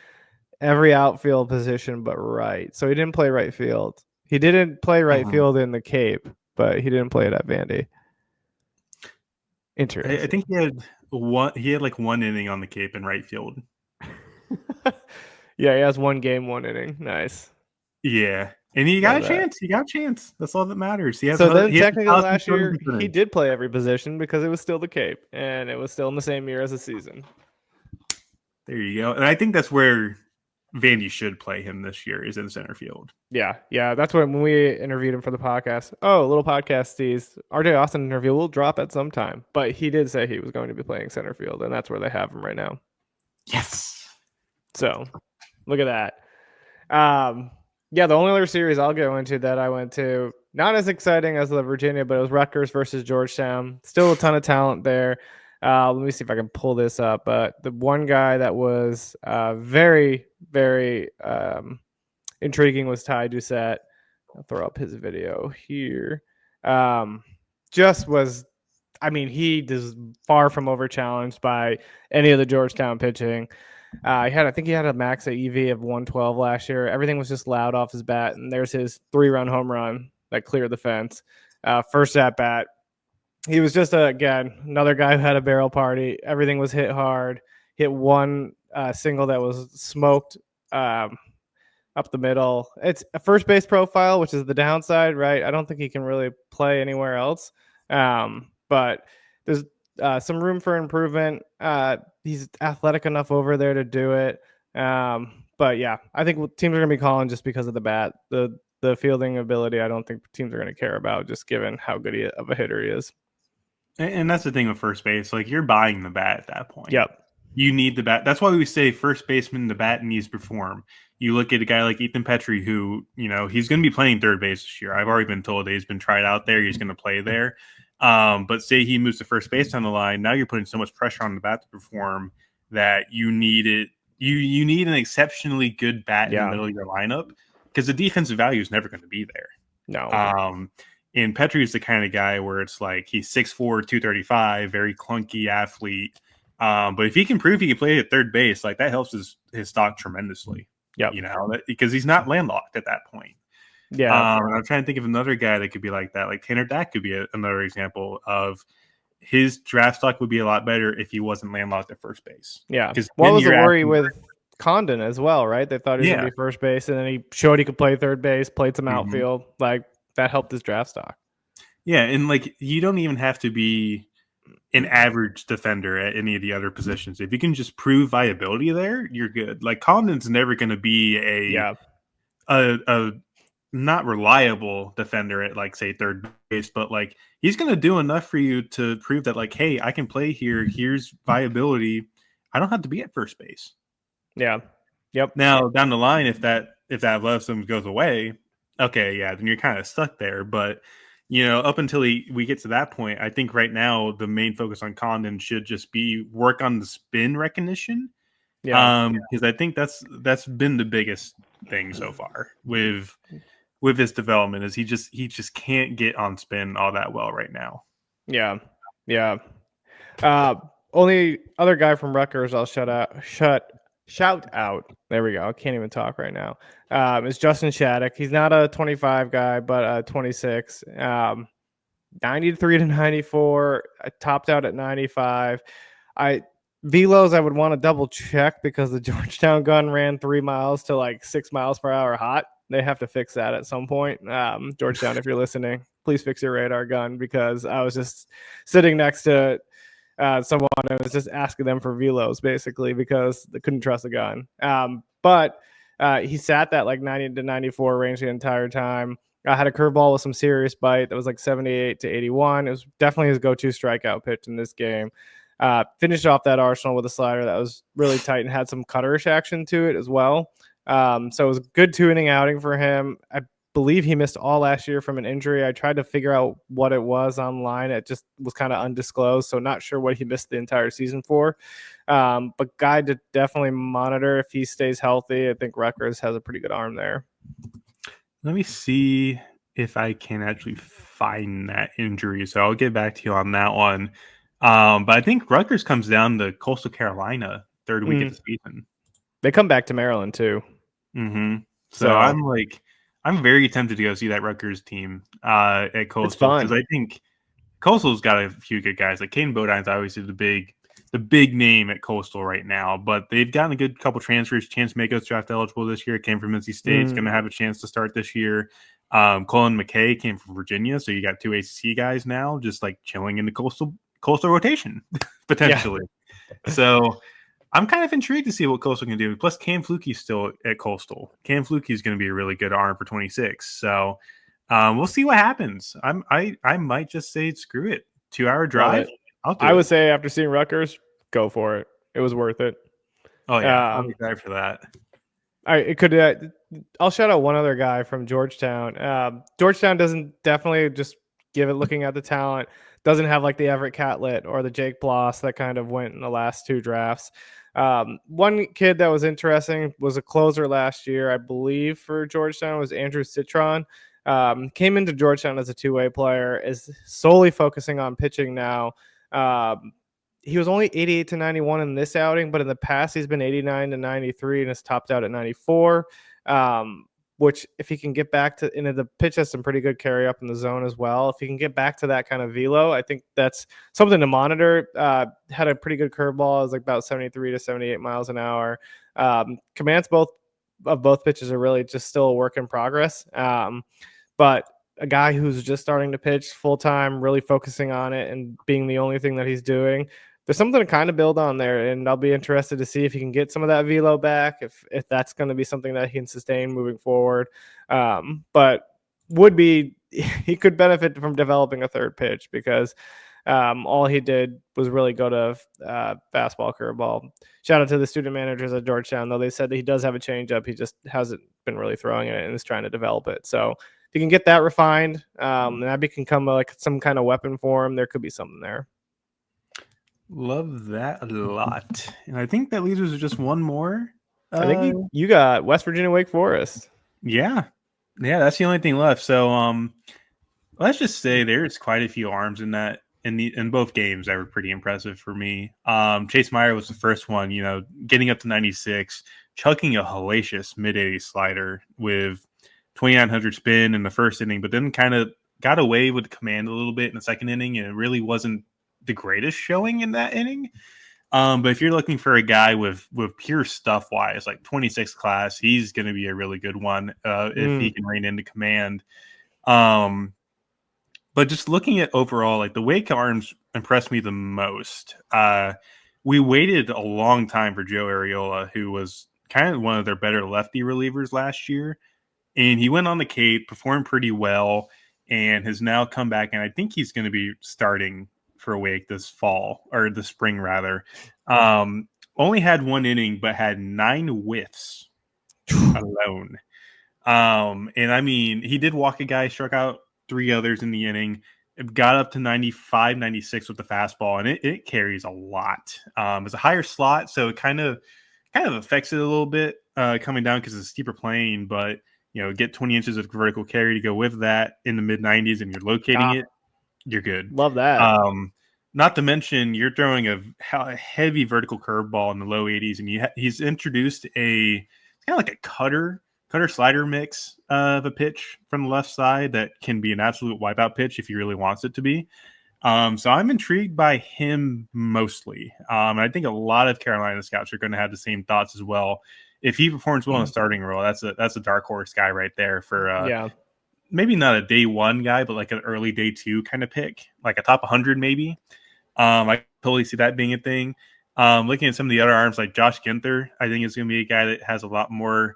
every outfield position but right. So he didn't play right field. He didn't play right field in the Cape, but he didn't play it at Vandy. Interesting. I think he had like one inning on the Cape in right field. Yeah, he has 1 game, 1 inning. Nice. Yeah. And he got a chance. He got a chance. That's all that matters. Technically last year, he did play every position because it was still the Cape, and it was still in the same year as the season. There you go. And I think that's where Vandy should play him this year, is in center field. Yeah. That's when we interviewed him for the podcast. Oh, little podcast tease. RJ Austin interview will drop at some time, but he did say he was going to be playing center field, and that's where they have him right now. Yes. So look at that. The only other series I'll go into that I went to, not as exciting as the Virginia, but it was Rutgers versus Georgetown. Still a ton of talent there. Let me see if I can pull this up. But the one guy that was very, very intriguing was Ty Doucette. I'll throw up his video here. He is far from over-challenged by any of the Georgetown pitching. I think he had a max EV of 112 last year. Everything was just loud off his bat, and there's his 3-run home run that cleared the fence. First at bat, he was just another guy who had a barrel party. Everything was hit hard. Hit one single that was smoked up the middle. It's a first base profile, which is the downside, right? I don't think he can really play anywhere else. But there's some room for improvement. He's athletic enough over there to do it. But yeah, I think teams are going to be calling just because of the bat. The fielding ability, I don't think teams are going to care about, just given how good of a hitter he is. And that's the thing with first base. Like, you're buying the bat at that point. Yep. You need the bat. That's why we say first baseman, the bat needs to perform. You look at a guy like Ethan Petrie, who, he's going to be playing third base this year. I've already been told that he's been tried out there. He's going to play there. But say he moves to first base on the line, now you're putting so much pressure on the bat to perform that you need it. You need an exceptionally good bat in the middle of your lineup, because the defensive value is never going to be there. No. And Petrie is the kind of guy where it's like he's 6'4", 235, very clunky athlete. But if he can prove he can play at third base, like, that helps his stock tremendously. Yep. Because he's not landlocked at that point. Yeah. I'm trying to think of another guy that could be like that. Like Tanner Dack could be another example of his draft stock would be a lot better if he wasn't landlocked at first base. Yeah. Because What was the worry with Condon as well, right? They thought he was going to be first base, and then he showed he could play third base, played some outfield. Like, that helped his draft stock. Yeah, and like you don't even have to be an average defender at any of the other positions. If you can just prove viability there, you're good. Like Condon's never going to be a not reliable defender at like say third base, but like he's going to do enough for you to prove that like, hey, I can play here. Here's viability. I don't have to be at first base. Yeah. Yep. Now down the line, if that love some goes away, okay, yeah, then you're kind of stuck there. But up until we get to that point, I think right now the main focus on Condon should just be work on the spin recognition. Yeah. Because I think that's been the biggest thing so far with his development is he just can't get on spin all that well right now. Yeah. Yeah. Only other guy from Rutgers I'll shout out. There we go. I can't even talk right now. Is Justin Shattuck. He's not a 25 guy, but 26. 93 to 94. I topped out at 95. Velos I would want to double check because the Georgetown gun ran 3 miles to like 6 miles per hour hot. They have to fix that at some point. Georgetown, if you're listening, please fix your radar gun because I was just sitting next to someone and was just asking them for velos basically because they couldn't trust the gun. But he sat that like 90 to 94 range the entire time. I had a curveball with some serious bite that was like 78 to 81. It was definitely his go-to strikeout pitch in this game. Finished off that arsenal with a slider that was really tight and had some cutterish action to it as well. So it was a good 2-inning outing for him. I believe he missed all last year from an injury. I tried to figure out what it was online. It just was kind of undisclosed, so not sure what he missed the entire season for. But guy to definitely monitor if he stays healthy. I think Rutgers has a pretty good arm there. Let me see if I can actually find that injury. So I'll get back to you on that one. But I think Rutgers comes down to Coastal Carolina third week of the season. They come back to Maryland too. So I'm very tempted to go see that Rutgers team at Coastal because I think Coastal's got a few good guys. Like Caden Bodine's obviously the big name at Coastal right now, but they've gotten a good couple transfers. Chance Mako's draft eligible this year. Came from NC State. He's going to have a chance to start this year. Colin McKay came from Virginia, so you got 2 ACC guys now just like chilling in the Coastal rotation potentially. Yeah. So I'm kind of intrigued to see what Coastal can do. Plus Cam Flukey's still at Coastal. Cam Flukey's going to be a really good arm for 26. So we'll see what happens. I might just say screw it. 2-hour drive. I would say after seeing Rutgers, go for it. It was worth it. Oh yeah, I'll be glad for that. I'll shout out one other guy from Georgetown. Georgetown doesn't definitely just give it looking at the talent. Doesn't have like the Everett Catlett or the Jake Bloss that kind of went in the last 2 drafts. One kid that was interesting was a closer last year, I believe, for Georgetown was Andrew Citron. Came into Georgetown as a 2-way player, is solely focusing on pitching now. He was only 88 to 91 in this outing, but in the past he's been 89 to 93 and has topped out at 94. Which if he can get back to, the pitch has some pretty good carry up in the zone as well. If he can get back to that kind of velo, I think that's something to monitor. Had a pretty good curveball. It was like about 73 to 78 miles an hour. Commands both pitches are really just still a work in progress. But a guy who's just starting to pitch full time, really focusing on it and being the only thing that he's doing, there's something to kind of build on there, and I'll be interested to see if he can get some of that velo back, if that's going to be something that he can sustain moving forward. But he could benefit from developing a third pitch because all he did was really go to fastball, curveball. Shout out to the student managers at Georgetown, though. They said that he does have a changeup. He just hasn't been really throwing it and is trying to develop it. So if he can get that refined, and that can come like some kind of weapon for him, there could be something there. Love that a lot. And I think that leaves us with just one more. I think you got West Virginia Wake Forest. Yeah, that's the only thing left. So let's just say there's quite a few arms in both games that were pretty impressive for me. Chase Meyer was the first one, getting up to 96, chucking a hellacious mid-80 slider with 2,900 spin in the first inning, but then kind of got away with command a little bit in the second inning, and it really wasn't the greatest showing in that inning. But if you're looking for a guy with pure stuff wise, like 26 class, he's going to be a really good one if he can rein into command. But just looking at overall, like the Wake arms impressed me the most. We waited a long time for Joe Arriola, who was kind of one of their better lefty relievers last year. And he went on the Cape, performed pretty well, and has now come back. And I think he's going to be starting for Wake this fall, or the spring rather. Only had one inning, but had 9 whiffs alone. And I mean, he did walk a guy, struck out 3 others in the inning. It got up to 95, 96 with the fastball, and it carries a lot. It's a higher slot, so it kind of affects it a little bit coming down because it's a steeper plane. But get 20 inches of vertical carry to go with that in the mid 90s, and you're locating it, you're good. Love that. Not to mention, you're throwing a heavy vertical curveball in the low 80s, and he's introduced it's kind of like a cutter slider mix of a pitch from the left side that can be an absolute wipeout pitch if he really wants it to be. So I'm intrigued by him mostly. And I think a lot of Carolina scouts are going to have the same thoughts as well. If he performs well in a starting role, that's a dark horse guy right there for maybe not a day 1 guy, but like an early day 2 kind of pick, like a top 100 maybe. I totally see that being a thing. Looking at some of the other arms, like Josh Ginther, I think is going to be a guy that has a lot more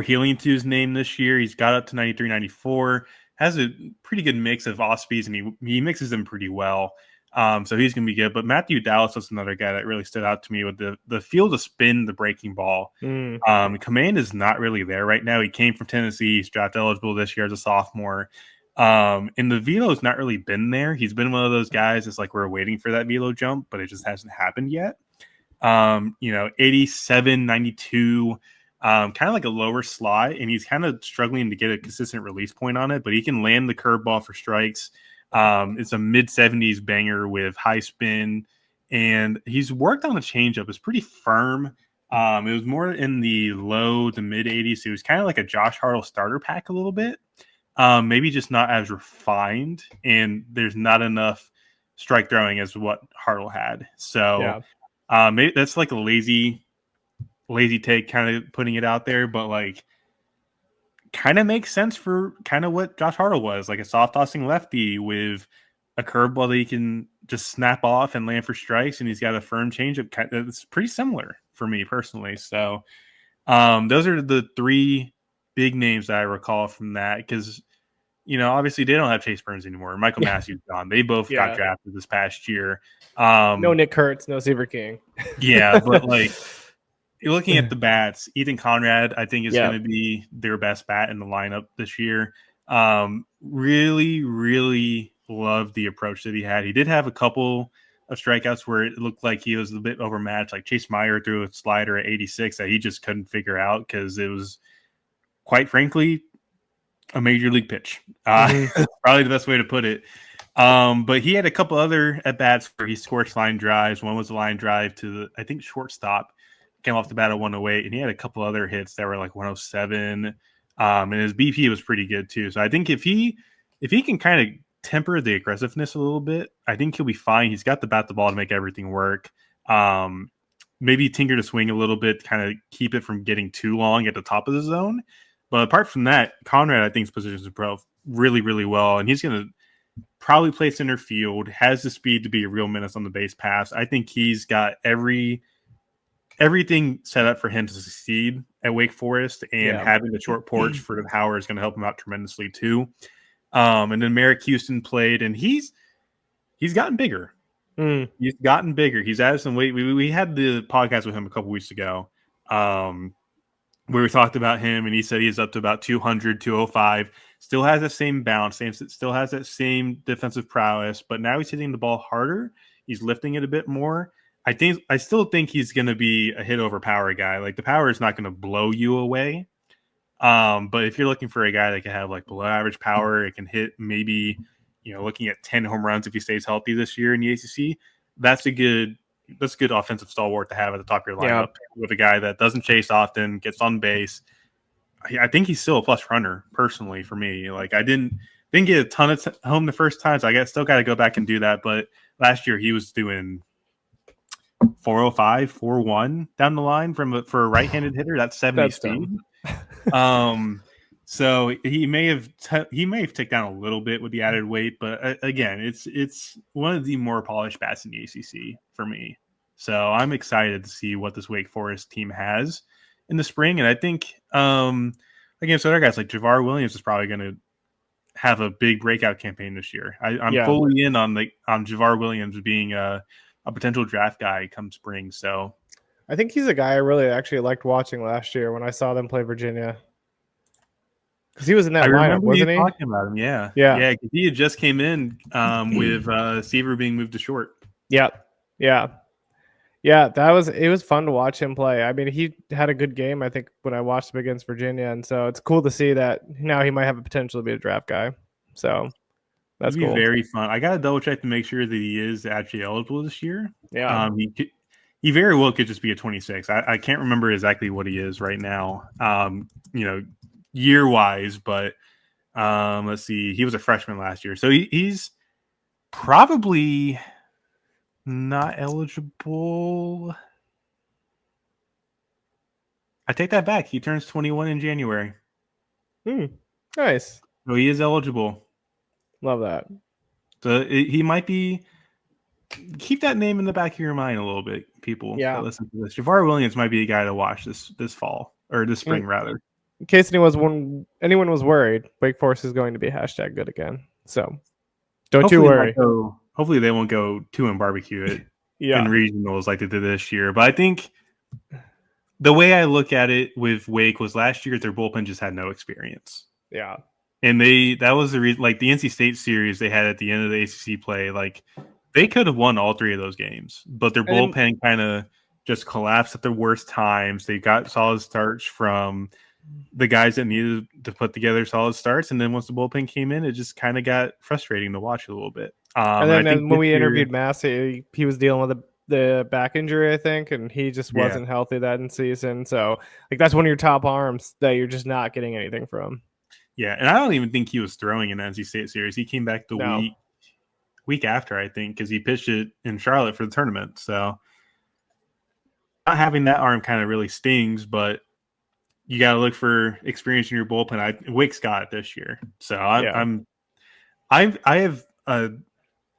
healing to his name this year. He's got up to 93, 94, has a pretty good mix of off speeds, and he mixes them pretty well. So he's going to be good. But Matthew Dallas was another guy that really stood out to me with the feel to spin the breaking ball. Command is not really there right now. He came from Tennessee. He's draft eligible this year as a sophomore. And the velo's not really been there. He's been one of those guys that's like we're waiting for that velo jump, but it just hasn't happened yet. 87, 92, kind of like a lower slot, and he's kind of struggling to get a consistent release point on it, but he can land the curveball for strikes. It's a mid-70s banger with high spin, and he's worked on the changeup. It's pretty firm. It was more in the low to mid-80s. So it was kind of like a Josh Hartle starter pack a little bit. Maybe just not as refined, and there's not enough strike throwing as what Hartle had. So maybe that's like a lazy take, kind of putting it out there, but like kind of makes sense for kind of what Josh Hartle was, like a soft tossing lefty with a curveball that he can just snap off and land for strikes, and he's got a firm changeup. It's pretty similar for me personally. So those are the 3 big names that I recall from that, because obviously they don't have Chase Burns anymore. Michael Massey's gone. They both got drafted this past year. No Nick Kurtz, no Seaver King. But like you're looking at the bats, Ethan Conrad, I think is going to be their best bat in the lineup this year. Really, really loved the approach that he had. He did have a couple of strikeouts where it looked like he was a bit overmatched. Like Chase Meyer threw a slider at 86 that he just couldn't figure out because it was, quite frankly, a major league pitch. Probably the best way to put it. But he had a couple other at-bats where he scorched line drives. One was a line drive to the, I think, shortstop. Came off the bat at 108, and he had a couple other hits that were like 107. And his BP was pretty good too. So I think if he can kind of temper the aggressiveness a little bit, I think he'll be fine. He's got the bat the ball to make everything work. Maybe tinker to swing a little bit, kind of keep it from getting too long at the top of the zone. But apart from that, Conrad, I think, positions himself really, really well. And he's going to probably play center field, has the speed to be a real menace on the base pass. I think he's got everything set up for him to succeed at Wake Forest, and having the short porch for the power is going to help him out tremendously too. And then Merrick Houston played, and he's gotten bigger. He's gotten bigger. He's added some weight. We had the podcast with him a couple weeks ago where we talked about him, and he said he's up to about 200, 205. Still has that same bounce, still has that same defensive prowess, but now he's hitting the ball harder. He's lifting it a bit more. I still think he's going to be a hit over power guy. Like the power is not going to blow you away. But if you're looking for a guy that can have like below average power, it can hit maybe, looking at 10 home runs if he stays healthy this year in the ACC, that's a good offensive stalwart to have at the top of your lineup with a guy that doesn't chase often, gets on base. I think he's still a plus runner personally for me. Like I didn't get a ton of home the first time, so I still got to go back and do that. But last year he was doing 405, 41 down the line for a right-handed hitter. That's 70 speed. So he may have ticked down a little bit with the added weight, but again, it's one of the more polished bats in the ACC for me. So I'm excited to see what this Wake Forest team has in the spring, and I think against other guys like Javar Williams is probably going to have a big breakout campaign this year. I'm fully in on Javar Williams being a potential draft guy come spring. So I think he's a guy I really actually liked watching last year when I saw them play Virginia. Because he was in that lineup, wasn't he? Talking about him, yeah. Because he had just came in with Seaver being moved to short. Yeah. It was fun to watch him play. I mean, he had a good game, I think, when I watched him against Virginia, and so it's cool to see that now he might have a potential to be a draft guy. So that's cool. Very fun. I gotta double check to make sure that he is actually eligible this year. Yeah. He very well could just be a 26. I can't remember exactly what he is right now. Year wise, but let's see. He was a freshman last year, so he's probably not eligible. I take that back. He turns 21 in January. Nice. So he is eligible. Love that. So he might be. Keep that name in the back of your mind a little bit, people. Yeah. That listen to this. Javar Williams might be a guy to watch this fall or this spring rather. In case anyone was worried, Wake Forest is going to be #good again. So don't you worry. Hopefully they won't go 2 and barbecue it in regionals like they did this year. But I think the way I look at it with Wake was last year their bullpen just had no experience. Yeah. And that was the reason, like the NC State series they had at the end of the ACC play, like they could have won all 3 of those games, but their bullpen kind of just collapsed at the worst times. They got solid starts from the guys that needed to put together solid starts, and then once the bullpen came in, it just kind of got frustrating to watch a little bit. And then when we interviewed Massey, he was dealing with the back injury, I think, and he just wasn't healthy that in season. So like that's one of your top arms that you're just not getting anything from. Yeah, and I don't even think he was throwing in the NC State series. He came back the week after, I think, because he pitched it in Charlotte for the tournament. So not having that arm kind of really stings, but you got to look for experience in your bullpen. Wake's got it this year, so I have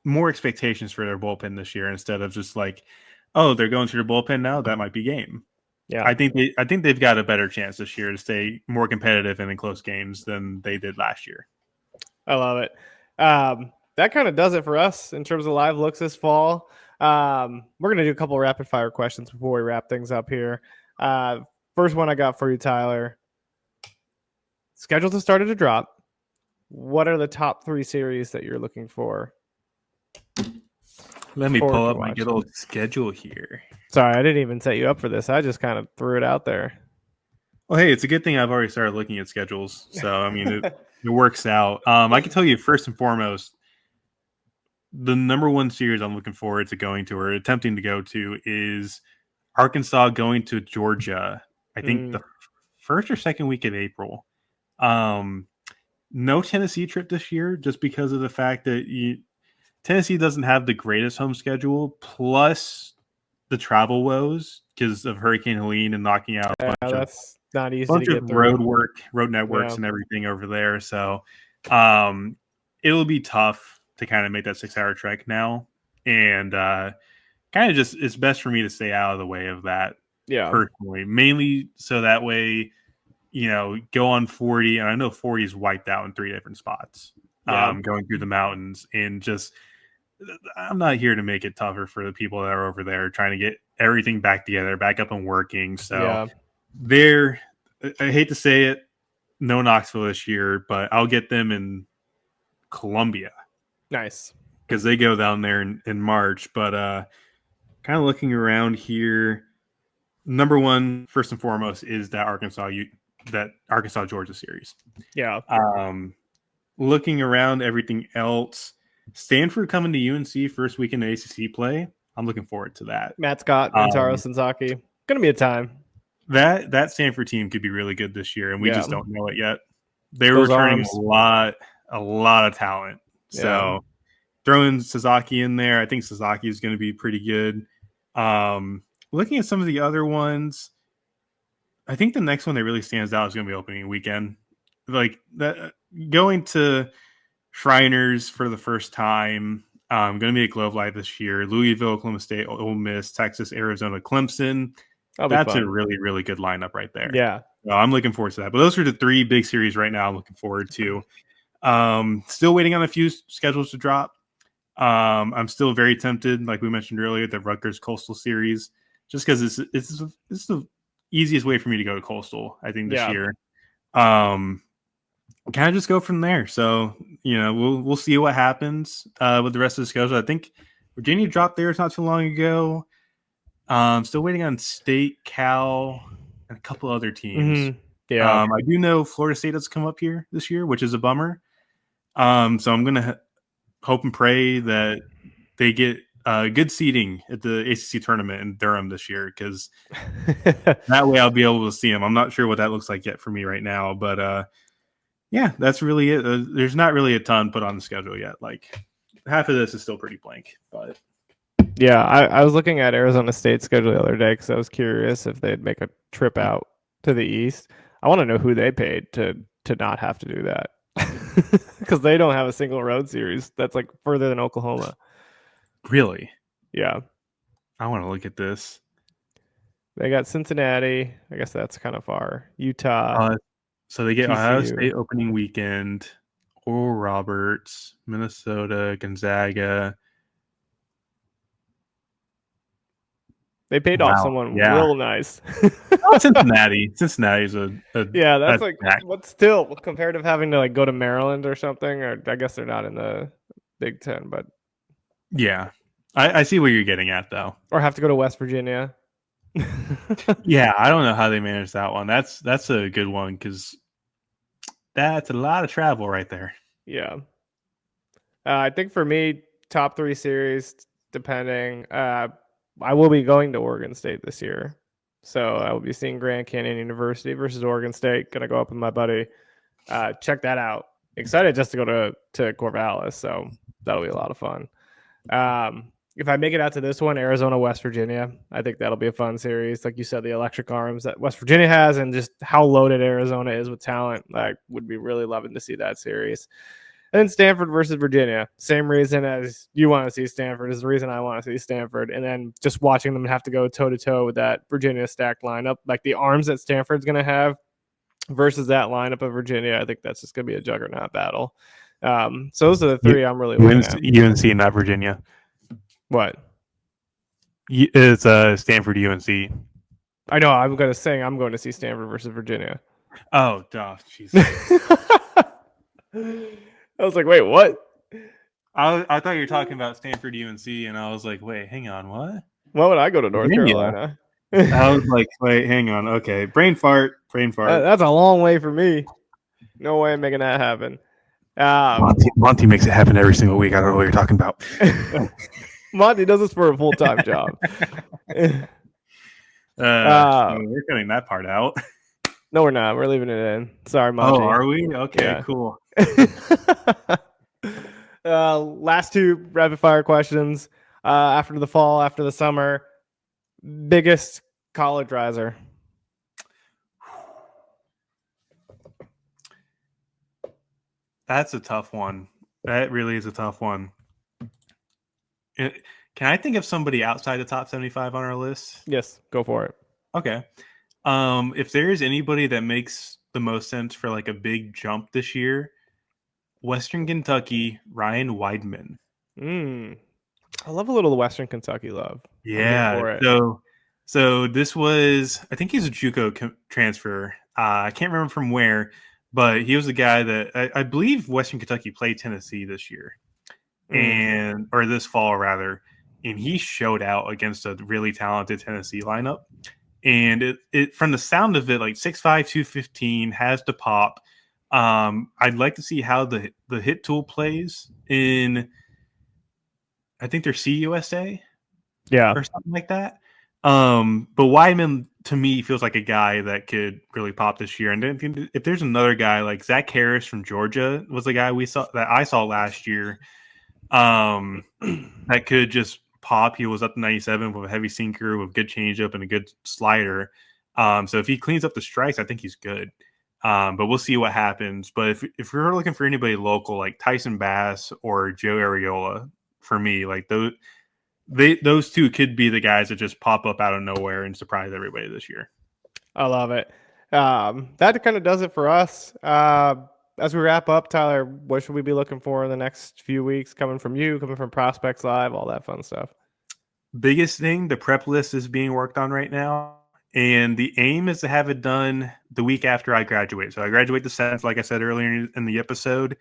more expectations for their bullpen this year instead of just like, oh, they're going to their bullpen now. That might be game. Yeah, I think they've got a better chance this year to stay more competitive and in close games than they did last year. I love it. That kind of does it for us in terms of live looks this fall. We're going to do a couple rapid fire questions before we wrap things up here. First one I got for you, Tyler. Scheduled to start at a drop. What are the top 3 series that you're looking for? Let me pull up my good old schedule here. Sorry, I didn't even set you up for this. I just kind of threw it out there. Well, hey, it's a good thing I've already started looking at schedules. So, I mean, it works out. I can tell you first and foremost, the number one series I'm looking forward to going to or attempting to go to is Arkansas going to Georgia. I think the first or second week of April. No Tennessee trip this year just because of the fact that Tennessee doesn't have the greatest home schedule, plus the travel woes because of Hurricane Helene and knocking out that's not easy to get through. Road networks and everything over there. So it'll be tough to kind of make that 6-hour trek now. And kind of just it's best for me to stay out of the way of that personally. Mainly so that way, go on 40. And I know 40 is wiped out in 3 different spots going through the mountains. And just I'm not here to make it tougher for the people that are over there trying to get everything back together, back up and working. So I hate to say it, no Knoxville this year, but I'll get them in Columbia. Nice. Because they go down there in March. But kind of looking around here, number one, first and foremost, is that Arkansas Georgia series. Yeah. Looking around everything else, Stanford coming to UNC first week in ACC play. I'm looking forward to that. Matt Scott, Mantaro Senzaki. Gonna be a time. That Stanford team could be really good this year, and we just don't know it yet. They're Those returning arms. a lot of talent. So throwing Sasaki in there, I think Sasaki is going to be pretty good. Looking at some of the other ones, I think the next one that really stands out is going to be opening weekend. Like that, going to Shriners for the first time. Going to be at Glove Life this year. Louisville, Oklahoma State, Ole Miss, Texas, Arizona, Clemson. That's a really, really good lineup right there. Yeah. I'm looking forward to that. But those are the 3 big series right now I'm looking forward to. Still waiting on a few schedules to drop. I'm still very tempted, like we mentioned earlier, the Rutgers Coastal Series, just because it's the easiest way for me to go to Coastal, I think, this year. Kind of just go from there. So, we'll see what happens with the rest of the schedule. I think Virginia dropped theirs not too long ago. Still waiting on State, Cal, and a couple other teams. Mm-hmm. Yeah. I do know Florida State has come up here this year, which is a bummer. So I'm going to hope and pray that they get good seating at the ACC tournament in Durham this year, because that way I'll be able to see them. I'm not sure what that looks like yet for me right now, but that's really it. There's not really a ton put on the schedule yet. Like half of this is still pretty blank, but yeah, I was looking at Arizona State's schedule the other day because I was curious if they'd make a trip out to the East. I want to know who they paid to not have to do that, because they don't have a single road series that's like further than Oklahoma. Really? Yeah. I want to look at this. They got Cincinnati. I guess that's kind of far. Utah. So they get TCU. Ohio State opening weekend, Oral Roberts, Minnesota, Gonzaga. They paid off someone real nice. Cincinnati. Cincinnati's a that's like, but still, compared to having to like go to Maryland or something, or I guess they're not in the Big Ten, but yeah, I see what you're getting at though. Or have to go to West Virginia. Yeah, I don't know how they managed that one. That's a good one, because that's a lot of travel right there. Yeah. I think for me, top 3 series, depending. I will be going to Oregon State this year. So I will be seeing Grand Canyon University versus Oregon State. Going to go up with my buddy. Check that out. Excited just to go to Corvallis. So that'll be a lot of fun. If I make it out to this one, Arizona, West Virginia, I think that'll be a fun series. Like you said, the electric arms that West Virginia has and just how loaded Arizona is with talent. I would be really loving to see that series. And then Stanford versus Virginia. Same reason as you want to see Stanford is the reason I want to see Stanford. And then just watching them have to go toe-to-toe with that Virginia stacked lineup. Like the arms that Stanford's going to have versus that lineup of Virginia, I think that's just going to be a juggernaut battle. So those are the 3 I'm really looking at. UNC, not Virginia. What? It's Stanford UNC. I know. I'm going to see Stanford versus Virginia. Oh, duh. Jesus. I was like, wait, what? I thought you were talking about Stanford UNC, and I was like, wait, hang on, what? Why would I go to North Carolina? I was like, wait, hang on. Okay, brain fart. That's a long way for me. No way I'm making that happen. Monty makes it happen every single week. I don't know what you're talking about. Monty does this for a full-time job. We're cutting that part out. No, we're not. We're leaving it in. Sorry, Monty. Oh, are we? Okay, cool. Last 2 rapid-fire questions. After the fall, after the summer, biggest college riser? That's a tough one. That really is a tough one. Can I think of somebody outside the top 75 on our list? Yes, go for it. Okay. If there is anybody that makes the most sense for like a big jump this year, Western Kentucky, Ryan Weidman. I love a little Western Kentucky love. Yeah. So this was, I think he's a JUCO transfer. I can't remember from where, but he was the guy that I believe Western Kentucky played Tennessee this year, or this fall rather, and he showed out against a really talented Tennessee lineup. And it from the sound of it, like 6'5", 215, has to pop. I'd like to see how the hit tool plays in, I think they're CUSA, or something like that. But Weidman to me, feels like a guy that could really pop this year. And then if there's another guy like Zach Harris from Georgia was the guy I saw last year, that could just pop. He was up to 97 with a heavy sinker, with good changeup and a good slider. So if he cleans up the strikes, I think he's good. But we'll see what happens. But if you're looking for anybody local, like Tyson Bass or Joe Arriola, for me, like those two could be the guys that just pop up out of nowhere and surprise everybody this year. I love it. That kind of does it for us. As we wrap up, Tyler, what should we be looking for in the next few weeks, coming from you, coming from Prospects Live, all that fun stuff? Biggest thing, the prep list is being worked on right now. And the aim is to have it done the week after I graduate. So I graduate the 7th, like I said earlier in the episode.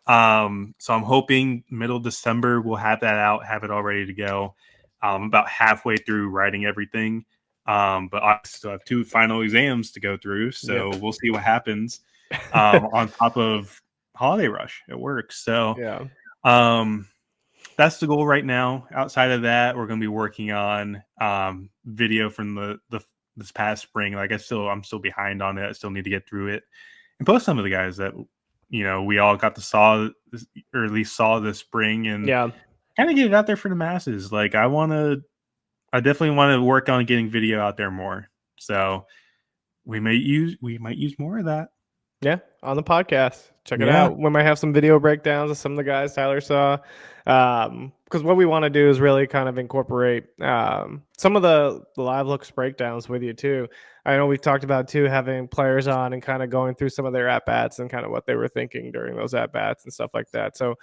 So I'm hoping middle of December we'll have that out, have it all ready to go. I'm about halfway through writing everything. But I still have 2 final exams to go through. So We'll see what happens on top of holiday rush at work. So that's the goal right now. Outside of that, we're going to be working on video from this past spring. Like I'm still behind on it. I still need to get through it and post some of the guys that we all got to saw, or at least saw this spring, and kind of get it out there for the masses. Like I definitely want to work on getting video out there more. So we might use more of that. Yeah, on the podcast. Check it out. We might have some video breakdowns of some of the guys Tyler saw. Because what we want to do is really kind of incorporate some of the live looks breakdowns with you too. I know we've talked about too having players on and kind of going through some of their at bats and kind of what they were thinking during those at bats and stuff like that. So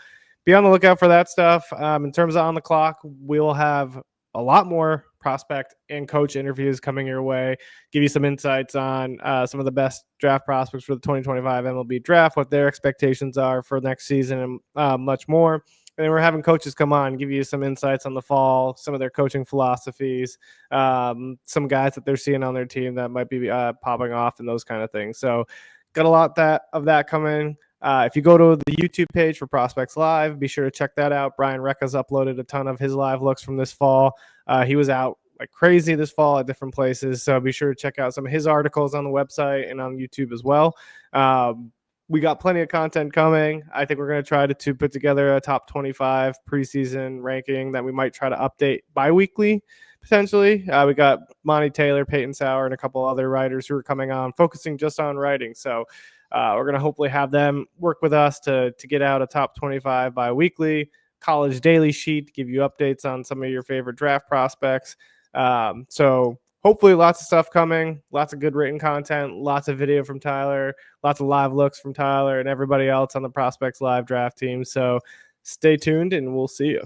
be on the lookout for that stuff. In terms of on the clock, we'll have a lot more prospect and coach interviews coming your way, give you some insights on some of the best draft prospects for the 2025 MLB Draft, what their expectations are for next season, and much more. And then we're having coaches come on, give you some insights on the fall, some of their coaching philosophies, some guys that they're seeing on their team that might be popping off and those kind of things. So got a lot of that coming. If you go to the YouTube page for Prospects Live, be sure to check that out. Brian Recca's uploaded a ton of his live looks from this fall. He was out like crazy this fall at different places, so be sure to check out some of his articles on the website and on YouTube as well. We got plenty of content coming. I think we're going to try to put together a top 25 preseason ranking that we might try to update bi-weekly, potentially. We got Monty Taylor, Peyton Sauer, and a couple other writers who are coming on, focusing just on writing. So we're going to hopefully have them work with us to get out a top 25 bi-weekly, college daily sheet to give you updates on some of your favorite draft prospects. So hopefully lots of stuff coming, lots of good written content, lots of video from Tyler, lots of live looks from Tyler and everybody else on the Prospects Live draft team. So stay tuned and we'll see you.